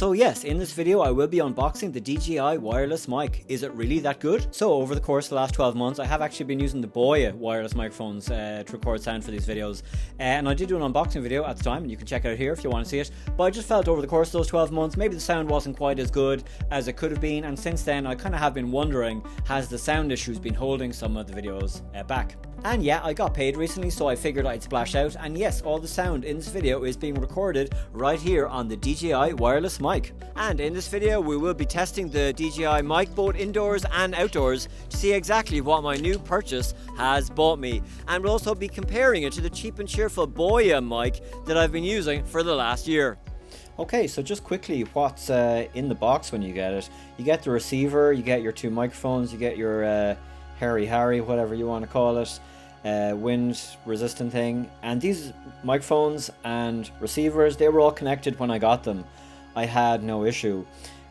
So yes, in this video I will be unboxing the DJI wireless mic. Is it really that good? So over the course of the last 12 months I have actually been using the Boya wireless microphones to record sound for these videos, and I did do an unboxing video at the time, and you can check it out here if you want to see it. But I just felt over the course of those 12 months maybe the sound wasn't quite as good as it could have been, and since then I kind of have been wondering, has the sound issues been holding some of the videos back? And yeah, I got paid recently, so I figured I'd splash out, and yes, all the sound in this video is being recorded right here on the DJI wireless mic. And in this video we will be testing the DJI mic both indoors and outdoors to see exactly what my new purchase has bought me, and we'll also be comparing it to the cheap and cheerful Boya mic that I've been using for the last year. Okay, so just quickly, what's in the box when you get it? You get the receiver, you get your two microphones, you get your Harry, whatever you want to call it, wind resistant thing, and these microphones and receivers, they were all connected when I got them. I had no issue.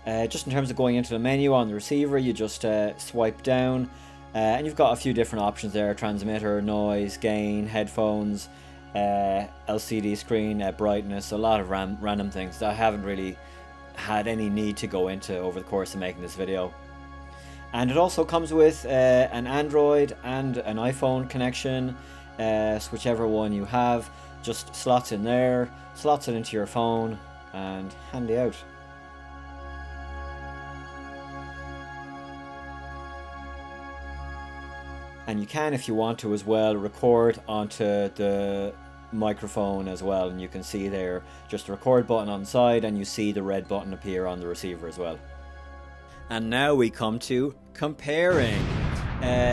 Just in terms of going into the menu on the receiver, you just swipe down and you've got a few different options there: transmitter, noise, gain, headphones, LCD screen, brightness, a lot of random things that I haven't really had any need to go into over the course of making this video. And it also comes with an Android and an iPhone connection, so whichever one you have, just slots in there, slots it into your phone, and handy out. And you can, if you want to as well, record onto the microphone as well, and you can see there just the record button on the side, and you see the red button appear on the receiver as well. And now we come to comparing.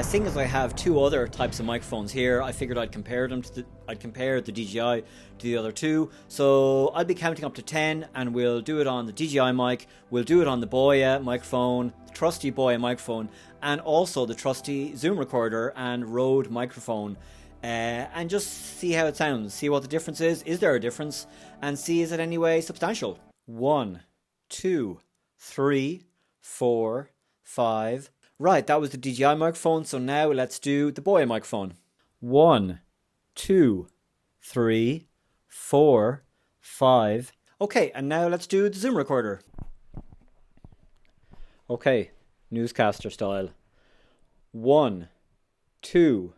Seeing as I have two other types of microphones here, I figured I'd compare them to the DJI to the other two. So I'll be counting up to 10, and we'll do it on the DJI mic, we'll do it on the Boya microphone, the trusty Boya microphone, and also the trusty Zoom recorder and Rode microphone, and just see how it sounds, see what the difference is there a difference, and see is it any way substantial. 1, 2, 3, 4, 5. Right, that was the DJI microphone, so now let's do the Boya microphone. 1, 2, 3, 4, 5. Okay, and now let's do the Zoom recorder. Okay, newscaster style. 1, 2,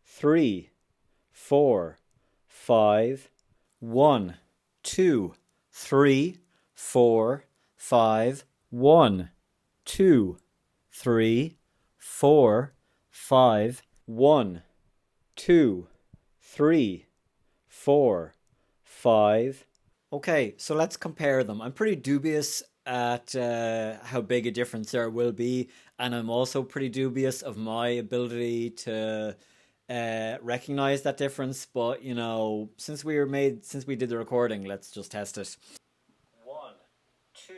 3, 4, 5. 1, 2, 3, 4, 5. 1, 2, 3, 4, 5. 1, 2, 3, 4, 5. Okay, so let's compare them. I'm pretty dubious at how big a difference there will be, and I'm also pretty dubious of my ability to recognize that difference, but you know, since we did the recording, let's just test it. 1, 2,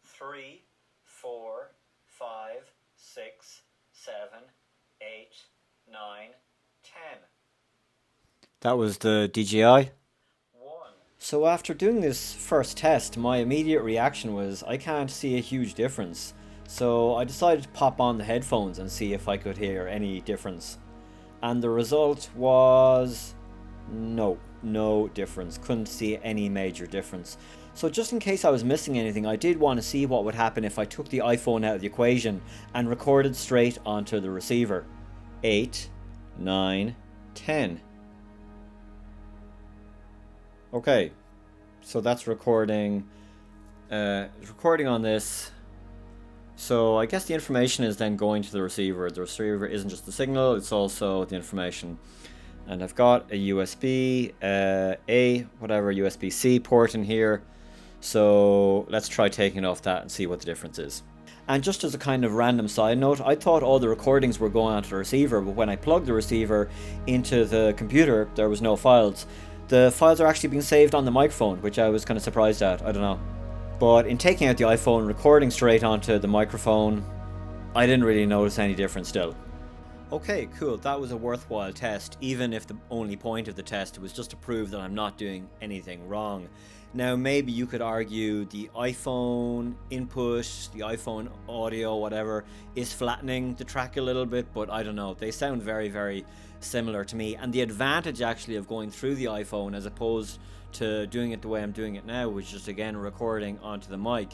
3, 4, 5, 6, 7, 8, 9, 10. That was the DJI. So after doing this first test, my immediate reaction was I can't see a huge difference. So I decided to pop on the headphones and see if I could hear any difference. And the result was no difference. Couldn't see any major difference. So just in case I was missing anything, I did want to see what would happen if I took the iPhone out of the equation and recorded straight onto the receiver. 8, 9, 10. Okay, so that's recording on this. So I guess the information is then going to the receiver. The receiver isn't just the signal, it's also the information. And I've got a USB USB-C port in here. So let's try taking it off that and see what the difference is. And just as a kind of random side note, I thought all the recordings were going onto the receiver, but when I plugged the receiver into the computer, there was no files. The files are actually being saved on the microphone, which I was kind of surprised at, I don't know. But in taking out the iPhone, recording straight onto the microphone, I didn't really notice any difference still. Okay, cool, that was a worthwhile test, even if the only point of the test was just to prove that I'm not doing anything wrong. Now, maybe you could argue the iPhone input, the iPhone audio, whatever, is flattening the track a little bit, but I don't know. They sound very, very similar to me. And the advantage actually of going through the iPhone as opposed to doing it the way I'm doing it now, which is just again recording onto the mic,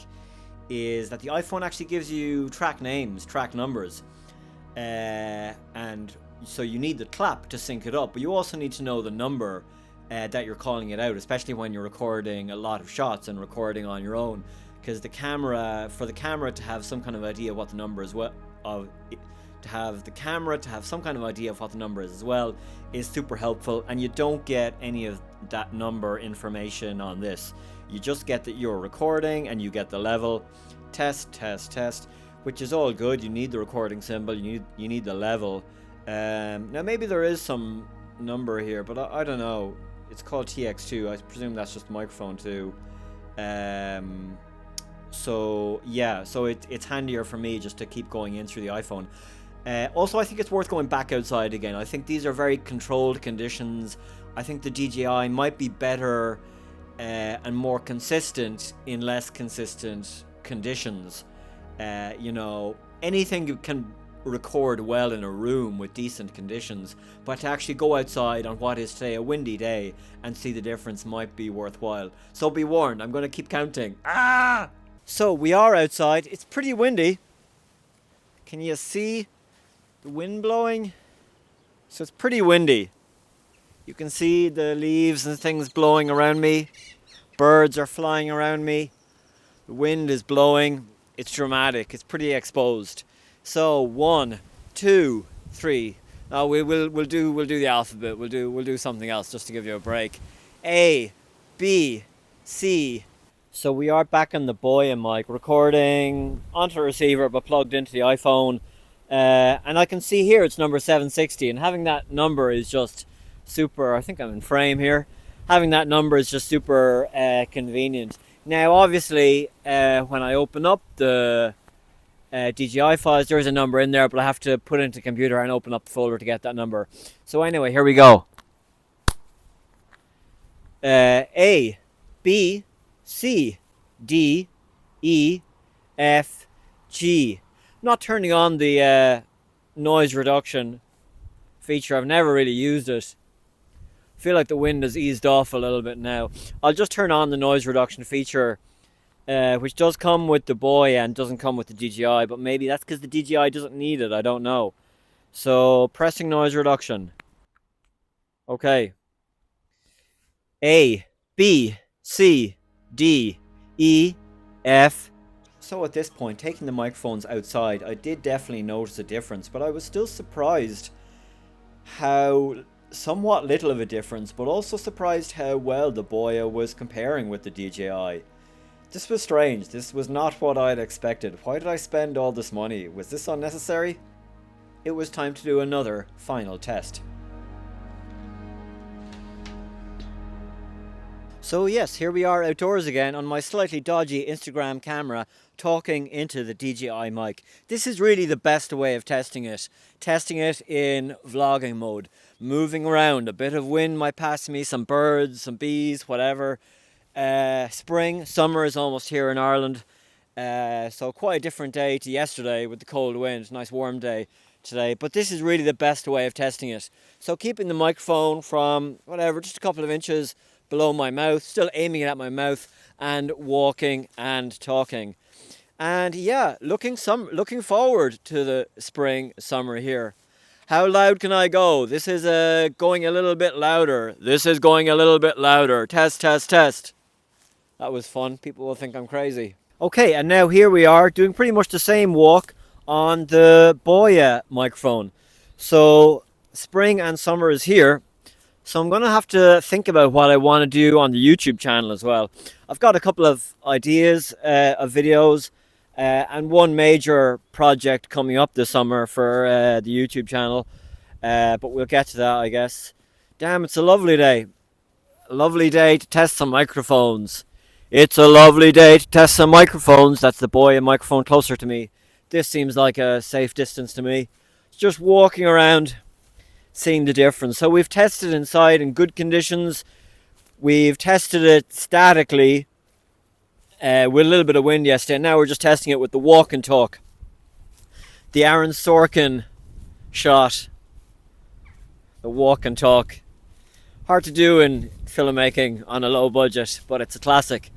is that the iPhone actually gives you track names, track numbers. And so you need the clap to sync it up, but you also need to know the number that you're calling it out, especially when you're recording a lot of shots and recording on your own, because for the camera to have some kind of idea of what the number is, some kind of idea of what the number is as well, is super helpful. And you don't get any of that number information on this. You just get that you're recording and you get the level, test, which is all good. You need the recording symbol, you need the level. Now maybe there is some number here, but I don't know. It's called TX2. I presume that's just microphone 2. So yeah, so it's handier for me just to keep going in through the iPhone. Also, I think it's worth going back outside again. I think these are very controlled conditions. I think the DJI might be better and more consistent in less consistent conditions. Anything you can record well in a room with decent conditions, but to actually go outside on what is today a windy day and see the difference might be worthwhile. So be warned, I'm going to keep counting. So we are outside. It's pretty windy. Can you see the wind blowing? So it's pretty windy. You can see the leaves and things blowing around me. Birds are flying around me. The wind is blowing. It's dramatic. It's pretty exposed. So 1, 2, 3. Now we'll do the alphabet. We'll do something else just to give you a break. A, B, C. So we are back on the Boya mic, recording onto a receiver but plugged into the iPhone. And I can see here it's number 760, and having that number is just super. I think I'm in frame here. Having that number is just super convenient. Now obviously when I open up the DJI files, there is a number in there, but I have to put it into the computer and open up the folder to get that number. So anyway, here we go. A, B, C, D, E, F, G. Not turning on the noise reduction feature. I've never really used it. I feel like the wind has eased off a little bit now. I'll just turn on the noise reduction feature, which does come with the Boya and doesn't come with the DJI, but maybe that's because the DJI doesn't need it. I don't know. So pressing noise reduction. Okay. A, B, C, D, E, F. So at this point, taking the microphones outside, I did definitely notice a difference, but I was still surprised how somewhat little of a difference, but also surprised how well the Boya was comparing with the DJI. This was strange. This was not what I'd expected. Why did I spend all this money? Was this unnecessary? It was time to do another final test. So yes, here we are outdoors again on my slightly dodgy Instagram camera, talking into the DJI mic. This is really the best way of testing it. Testing it in vlogging mode. Moving around, a bit of wind might pass me, some birds, some bees, whatever. Spring, summer is almost here in Ireland. So quite a different day to yesterday with the cold wind. Nice warm day today. But this is really the best way of testing it. So keeping the microphone from whatever, just a couple of inches below my mouth, still aiming it at my mouth, and walking and talking. And yeah, looking forward to the spring, summer here. How loud can I go? This is going a little bit louder. This is going a little bit louder. Test, test, test. That was fun. People will think I'm crazy. Okay, and now here we are doing pretty much the same walk on the Boya microphone. So spring and summer is here. So I'm going to have to think about what I want to do on the YouTube channel as well. I've got a couple of ideas of videos and one major project coming up this summer for the YouTube channel. But we'll get to that, I guess. Damn, it's a lovely day. A lovely day to test some microphones. It's a lovely day to test some microphones. That's the Boya microphone closer to me. This seems like a safe distance to me. Just walking around, seeing the difference. So we've tested inside in good conditions We've tested it statically with a little bit of wind yesterday. Now we're just testing it with the walk and talk. The Aaron Sorkin shot. The walk and talk. Hard to do in filmmaking on a low budget, but it's a classic.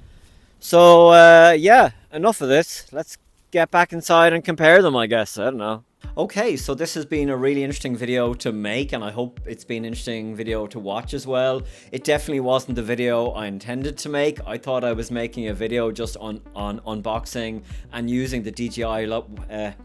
So yeah, enough of this. Let's get back inside and compare them, I guess. I don't know. Okay, so this has been a really interesting video to make, and I hope it's been an interesting video to watch as well. It definitely wasn't the video I intended to make. I thought I was making a video just on unboxing and using the DJI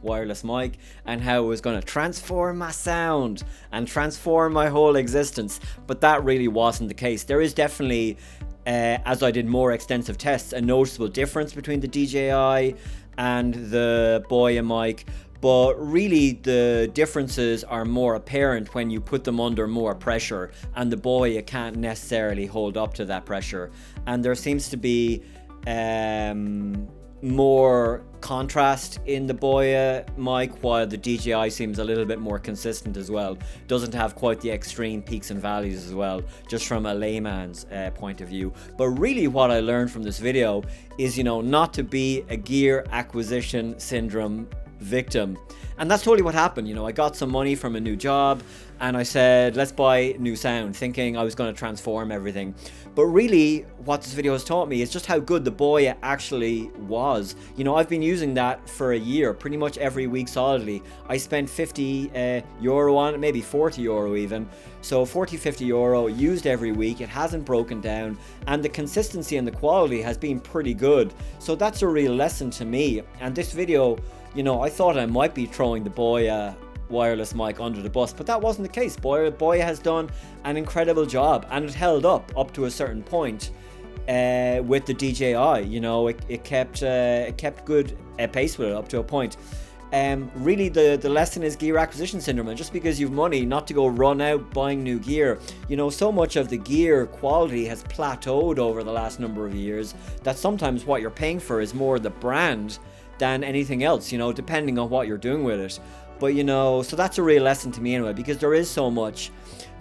wireless mic, and how it was going to transform my sound and transform my whole existence. But that really wasn't the case. There is definitely, as I did more extensive tests, a noticeable difference between the DJI and the Boya mic. But really the differences are more apparent when you put them under more pressure, and the Boya can't necessarily hold up to that pressure. And there seems to be more contrast in the Boya mic, while the DJI seems a little bit more consistent as well. Doesn't have quite the extreme peaks and valleys as well, just from a layman's point of view. But really what I learned from this video is, you know, not to be a gear acquisition syndrome victim. And that's totally what happened. You know, I got some money from a new job and I said, let's buy new sound, thinking I was going to transform everything. But really what this video has taught me is just how good the Boya actually was. You know, I've been using that for a year, pretty much every week solidly. I spent 50 euro on it, maybe 40 euro even. So 40-50 euro used every week. It hasn't broken down, and the consistency and the quality has been pretty good. So that's a real lesson to me. And this video, you know, I thought I might be throwing the Boya wireless mic under the bus, but that wasn't the case. Boya has done an incredible job, and it held up to a certain point with the DJI. You know, it kept good pace with it up to a point. Really the lesson is gear acquisition syndrome, and just because you've money, not to go run out buying new gear. You know, so much of the gear quality has plateaued over the last number of years that sometimes what you're paying for is more the brand than anything else, you know, depending on what you're doing with it. But you know, so that's a real lesson to me anyway, because there is so much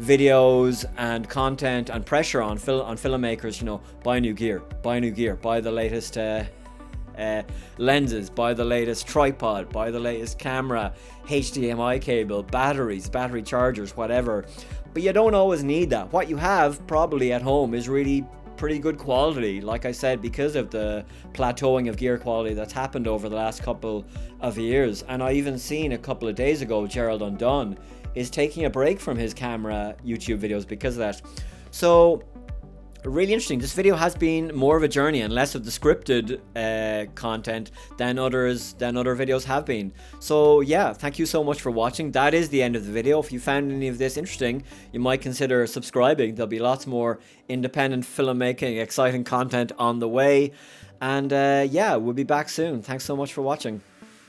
videos and content and pressure on filmmakers. You know, buy new gear, buy the latest lenses, buy the latest tripod, buy the latest camera, HDMI cable, batteries, battery chargers, whatever. But you don't always need that. What you have probably at home is really pretty good quality, like I said, because of the plateauing of gear quality that's happened over the last couple of years. And I even seen a couple of days ago Gerald Undone is taking a break from his camera YouTube videos because of that. So really interesting. This video has been more of a journey and less of the scripted content than other videos have been. So yeah, thank you so much for watching. That is the end of the video. If you found any of this interesting, you might consider subscribing. There'll be lots more independent filmmaking, exciting content on the way. And yeah, we'll be back soon. Thanks so much for watching.